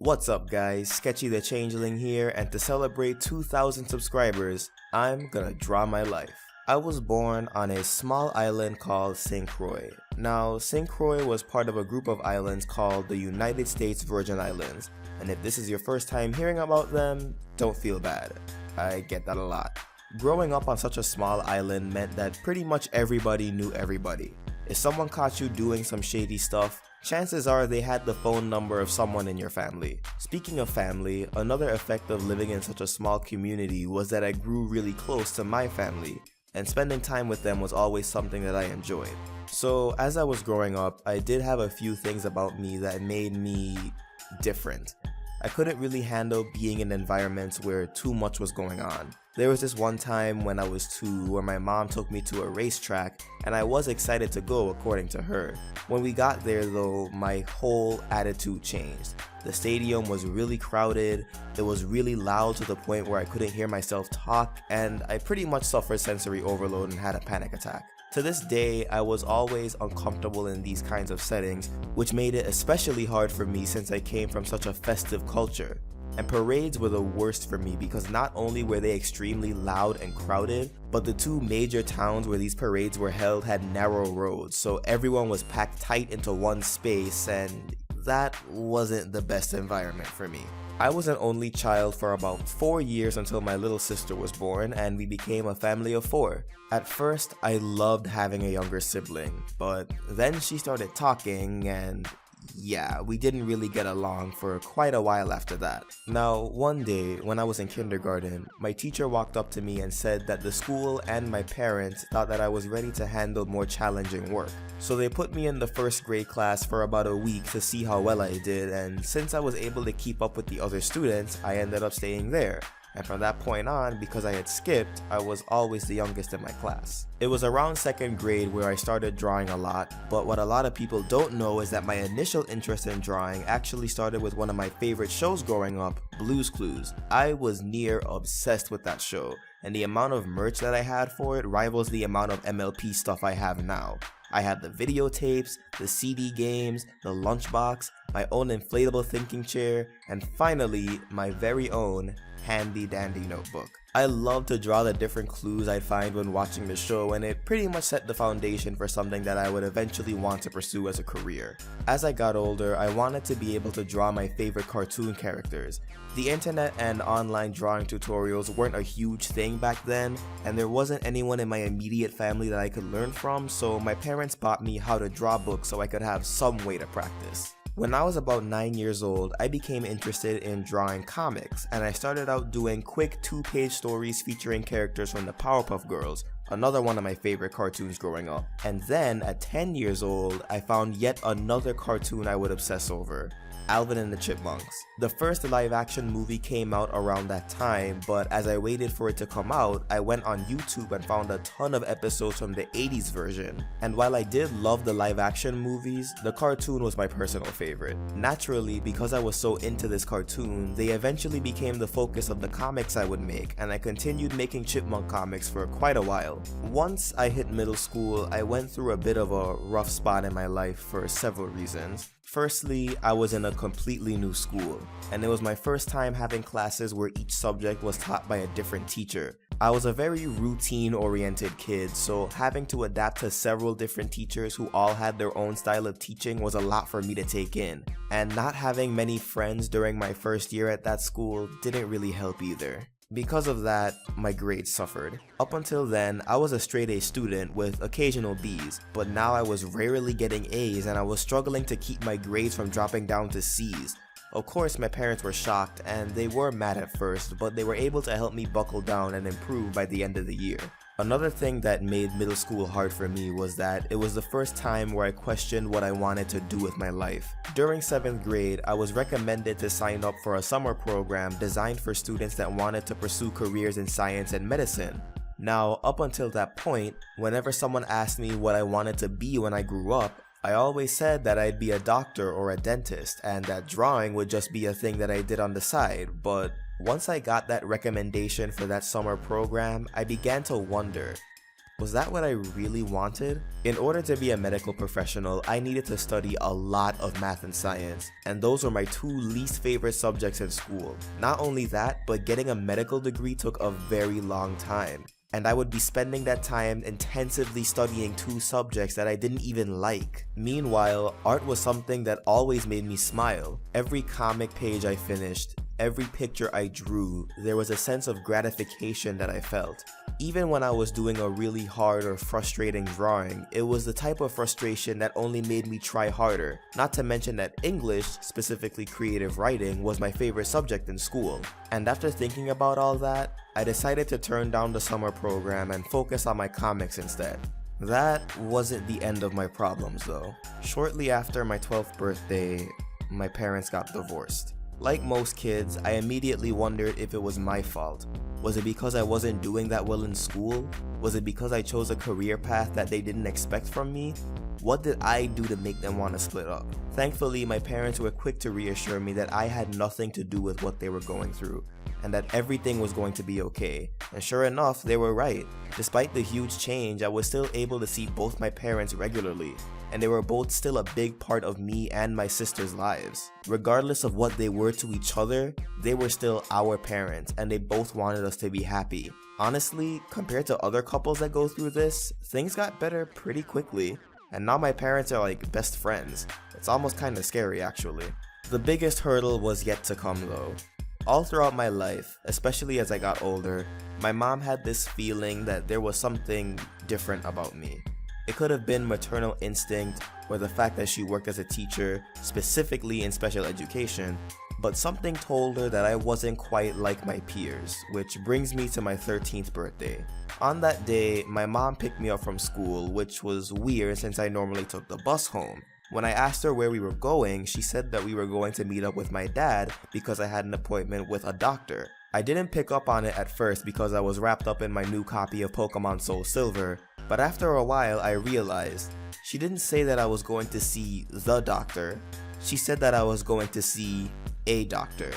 What's up guys, Sketchy the Changeling here, and to celebrate 2,000 subscribers, I'm gonna draw my life. I was born on a small island called St. Croix. Now, St. Croix was part of a group of islands called the United States Virgin Islands, and if this is your first time hearing about them, don't feel bad. I get that a lot. Growing up on such a small island meant that pretty much everybody knew everybody. If someone caught you doing some shady stuff, chances are they had the phone number of someone in your family. Speaking of family, another effect of living in such a small community was that I grew really close to my family, and spending time with them was always something that I enjoyed. So as I was growing up, I did have a few things about me that made me different. I couldn't really handle being in environments where too much was going on. There was this one time when I was 2 where my mom took me to a racetrack and I was excited to go according to her. When we got there though, my whole attitude changed. The stadium was really crowded, it was really loud to the point where I couldn't hear myself talk, and I pretty much suffered sensory overload and had a panic attack. To this day, I was always uncomfortable in these kinds of settings, which made it especially hard for me since I came from such a festive culture. And parades were the worst for me because not only were they extremely loud and crowded, but the 2 major towns where these parades were held had narrow roads, so everyone was packed tight into one space, and that wasn't the best environment for me. I was an only child for about 4 years until my little sister was born and we became a family of 4. At first, I loved having a younger sibling, but then she started talking and yeah, we didn't really get along for quite a while after that. Now, one day, when I was in kindergarten, my teacher walked up to me and said that the school and my parents thought that I was ready to handle more challenging work. So they put me in the first grade class for about a week to see how well I did, and since I was able to keep up with the other students, I ended up staying there. And from that point on, because I had skipped, I was always the youngest in my class. It was around 2nd grade where I started drawing a lot, but what a lot of people don't know is that my initial interest in drawing actually started with one of my favorite shows growing up, Blue's Clues. I was near obsessed with that show, and the amount of merch that I had for it rivals the amount of MLP stuff I have now. I had the videotapes, the CD games, the lunchbox, my own inflatable thinking chair, and finally, my very own handy dandy notebook. I love to draw the different clues I'd find when watching the show, and it pretty much set the foundation for something that I would eventually want to pursue as a career. As I got older, I wanted to be able to draw my favorite cartoon characters. The internet and online drawing tutorials weren't a huge thing back then, and there wasn't anyone in my immediate family that I could learn from, so my parents bought me how to draw books so I could have some way to practice. When I was about 9 years old, I became interested in drawing comics, and I started out doing quick 2-page stories featuring characters from the Powerpuff Girls, another one of my favorite cartoons growing up. And then, at 10 years old, I found yet another cartoon I would obsess over, Alvin and the Chipmunks. The first live-action movie came out around that time, but as I waited for it to come out, I went on YouTube and found a ton of episodes from the 80s version. And while I did love the live-action movies, the cartoon was my personal favorite. Naturally, because I was so into this cartoon, they eventually became the focus of the comics I would make, and I continued making chipmunk comics for quite a while. Once I hit middle school, I went through a bit of a rough spot in my life for several reasons. Firstly, I was in a completely new school, and it was my first time having classes where each subject was taught by a different teacher. I was a very routine-oriented kid, so having to adapt to several different teachers who all had their own style of teaching was a lot for me to take in. And not having many friends during my first year at that school didn't really help either. Because of that, my grades suffered. Up until then, I was a straight A student with occasional B's, but now I was rarely getting A's and I was struggling to keep my grades from dropping down to C's. Of course, my parents were shocked and they were mad at first, but they were able to help me buckle down and improve by the end of the year. Another thing that made middle school hard for me was that it was the first time where I questioned what I wanted to do with my life. During 7th grade, I was recommended to sign up for a summer program designed for students that wanted to pursue careers in science and medicine. Now, up until that point, whenever someone asked me what I wanted to be when I grew up, I always said that I'd be a doctor or a dentist and that drawing would just be a thing that I did on the side, but once I got that recommendation for that summer program, I began to wonder, Was that what I really wanted? In order to be a medical professional, I needed to study a lot of math and science, and those were my two least favorite subjects in school. Not only that, but getting a medical degree took a very long time, and I would be spending that time intensively studying two subjects that I didn't even like. Meanwhile, art was something that always made me smile. Every comic page I finished, every picture I drew, there was a sense of gratification that I felt. Even when I was doing a really hard or frustrating drawing, it was the type of frustration that only made me try harder. Not to mention that English, specifically creative writing, was my favorite subject in school. And after thinking about all that, I decided to turn down the summer program and focus on my comics instead. That wasn't the end of my problems though. Shortly after my 12th birthday, my parents got divorced. Like most kids, I immediately wondered if it was my fault. Was it because I wasn't doing that well in school? Was it because I chose a career path that they didn't expect from me? What did I do to make them want to split up? Thankfully, my parents were quick to reassure me that I had nothing to do with what they were going through, and that everything was going to be okay. And sure enough, they were right. Despite the huge change, I was still able to see both my parents regularly, and they were both still a big part of me and my sister's lives. Regardless of what they were to each other, they were still our parents, and they both wanted us to be happy. Honestly, compared to other couples that go through this, things got better pretty quickly, and now my parents are like best friends. It's almost kinda scary actually. The biggest hurdle was yet to come though. All throughout my life, especially as I got older, my mom had this feeling that there was something different about me. It could have been maternal instinct or the fact that she worked as a teacher, specifically in special education, but something told her that I wasn't quite like my peers, which brings me to my 13th birthday. On that day, my mom picked me up from school, which was weird since I normally took the bus home. When I asked her where we were going, she said that we were going to meet up with my dad because I had an appointment with a doctor. I didn't pick up on it at first because I was wrapped up in my new copy of Pokemon Soul Silver, but after a while I realized she didn't say that I was going to see the doctor. She said that I was going to see a doctor.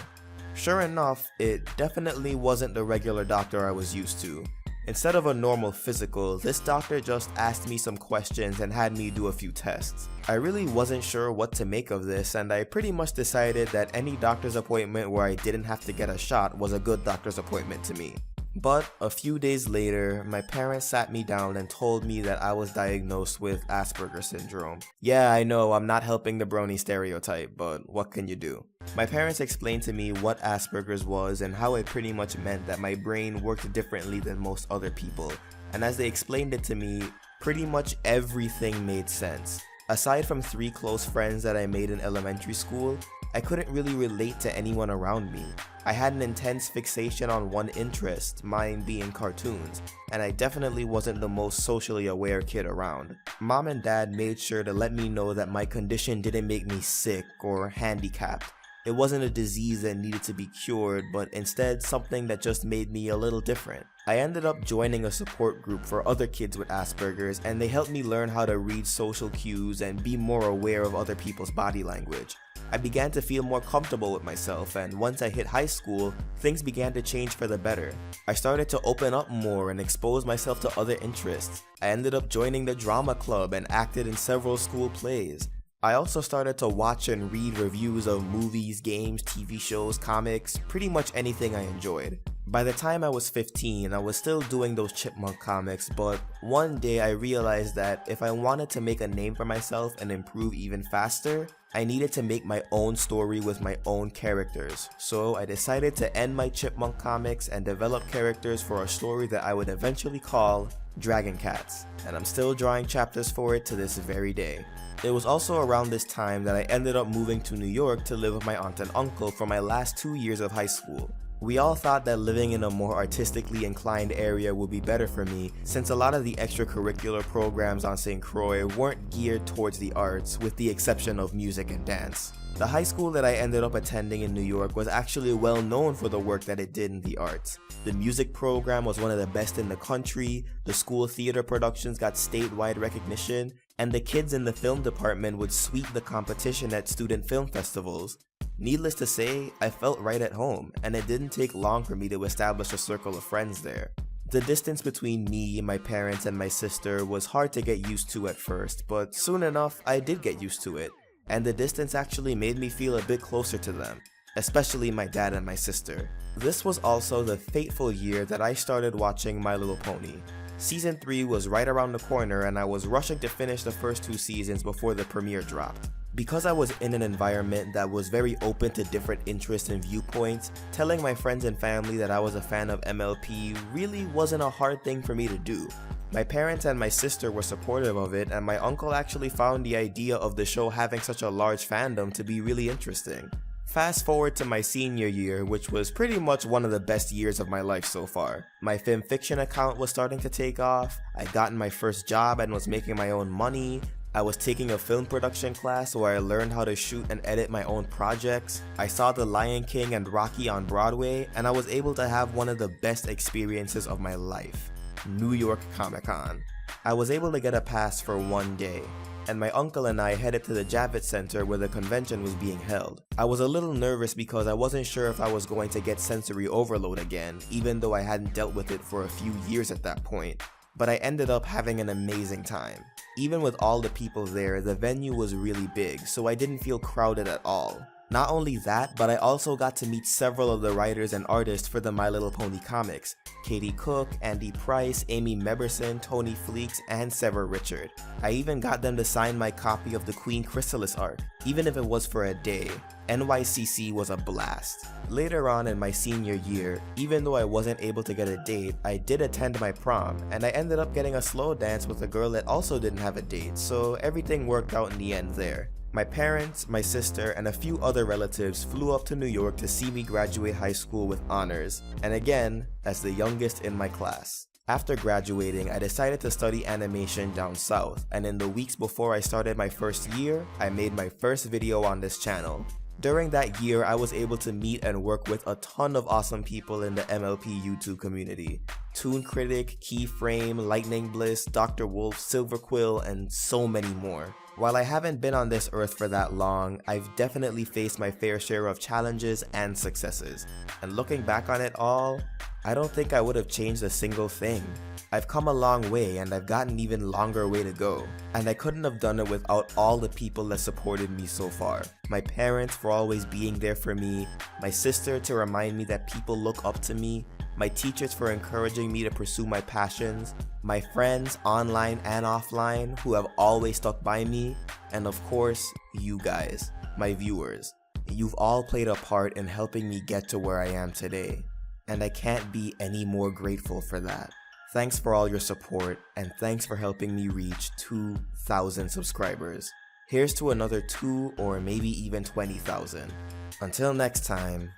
Sure enough, it definitely wasn't the regular doctor I was used to. Instead of a normal physical, this doctor just asked me some questions and had me do a few tests. I really wasn't sure what to make of this, and I pretty much decided that any doctor's appointment where I didn't have to get a shot was a good doctor's appointment to me. But a few days later, my parents sat me down and told me that I was diagnosed with Asperger's syndrome. Yeah, I know, I'm not helping the brony stereotype, but what can you do? My parents explained to me what Asperger's was and how it pretty much meant that my brain worked differently than most other people. And as they explained it to me, pretty much everything made sense. Aside from 3 close friends that I made in elementary school, I couldn't really relate to anyone around me. I had an intense fixation on one interest, mine being cartoons, and I definitely wasn't the most socially aware kid around. Mom and dad made sure to let me know that my condition didn't make me sick or handicapped. It wasn't a disease that needed to be cured, but instead something that just made me a little different. I ended up joining a support group for other kids with Asperger's, and they helped me learn how to read social cues and be more aware of other people's body language. I began to feel more comfortable with myself, and once I hit high school, things began to change for the better. I started to open up more and expose myself to other interests. I ended up joining the drama club and acted in several school plays. I also started to watch and read reviews of movies, games, TV shows, comics, pretty much anything I enjoyed. By the time I was 15, I was still doing those chipmunk comics, but one day I realized that if I wanted to make a name for myself and improve even faster, I needed to make my own story with my own characters. So I decided to end my chipmunk comics and develop characters for a story that I would eventually call Dragon Cats, and I'm still drawing chapters for it to this very day. It was also around this time that I ended up moving to New York to live with my aunt and uncle for my last 2 years of high school. We all thought that living in a more artistically inclined area would be better for me, since a lot of the extracurricular programs on St. Croix weren't geared towards the arts, with the exception of music and dance. The high school that I ended up attending in New York was actually well known for the work that it did in the arts. The music program was one of the best in the country, the school theater productions got statewide recognition, and the kids in the film department would sweep the competition at student film festivals. Needless to say, I felt right at home, and it didn't take long for me to establish a circle of friends there. The distance between me, my parents, and my sister was hard to get used to at first, but soon enough I did get used to it, and the distance actually made me feel a bit closer to them, especially my dad and my sister. This was also the fateful year that I started watching My Little Pony. Season 3 was right around the corner and I was rushing to finish the first 2 seasons before the premiere dropped. Because I was in an environment that was very open to different interests and viewpoints, telling my friends and family that I was a fan of MLP really wasn't a hard thing for me to do. My parents and my sister were supportive of it, and my uncle actually found the idea of the show having such a large fandom to be really interesting. Fast forward to my senior year, which was pretty much one of the best years of my life so far. My fanfiction account was starting to take off, I'd gotten my first job and was making my own money, I was taking a film production class where I learned how to shoot and edit my own projects, I saw The Lion King and Rocky on Broadway, and I was able to have one of the best experiences of my life, New York Comic Con. I was able to get a pass for one day, and my uncle and I headed to the Javits Center where the convention was being held. I was a little nervous because I wasn't sure if I was going to get sensory overload again, even though I hadn't dealt with it for a few years at that point. But I ended up having an amazing time. Even with all the people there, the venue was really big, so I didn't feel crowded at all. Not only that, but I also got to meet several of the writers and artists for the My Little Pony comics. Katie Cook, Andy Price, Amy Meberson, Tony Fleeks, and Sever Richard. I even got them to sign my copy of the Queen Chrysalis arc, even if it was for a day. NYCC was a blast. Later on in my senior year, even though I wasn't able to get a date, I did attend my prom, and I ended up getting a slow dance with a girl that also didn't have a date, so everything worked out in the end there. My parents, my sister, and a few other relatives flew up to New York to see me graduate high school with honors, and again, as the youngest in my class. After graduating, I decided to study animation down south, and in the weeks before I started my first year, I made my first video on this channel. During that year, I was able to meet and work with a ton of awesome people in the MLP YouTube community. Toon Critic, Keyframe, Lightning Bliss, Dr. Wolf, Silver Quill, and so many more. While I haven't been on this earth for that long, I've definitely faced my fair share of challenges and successes. And looking back on it all, I don't think I would have changed a single thing. I've come a long way and I've got an even longer way to go. And I couldn't have done it without all the people that supported me so far. My parents for always being there for me, my sister to remind me that people look up to me, my teachers for encouraging me to pursue my passions, my friends online and offline who have always stuck by me, and of course, you guys, my viewers. You've all played a part in helping me get to where I am today, and I can't be any more grateful for that. Thanks for all your support, and thanks for helping me reach 2,000 subscribers. Here's to another 2 or maybe even 20,000. Until next time,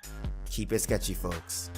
keep it sketchy, folks.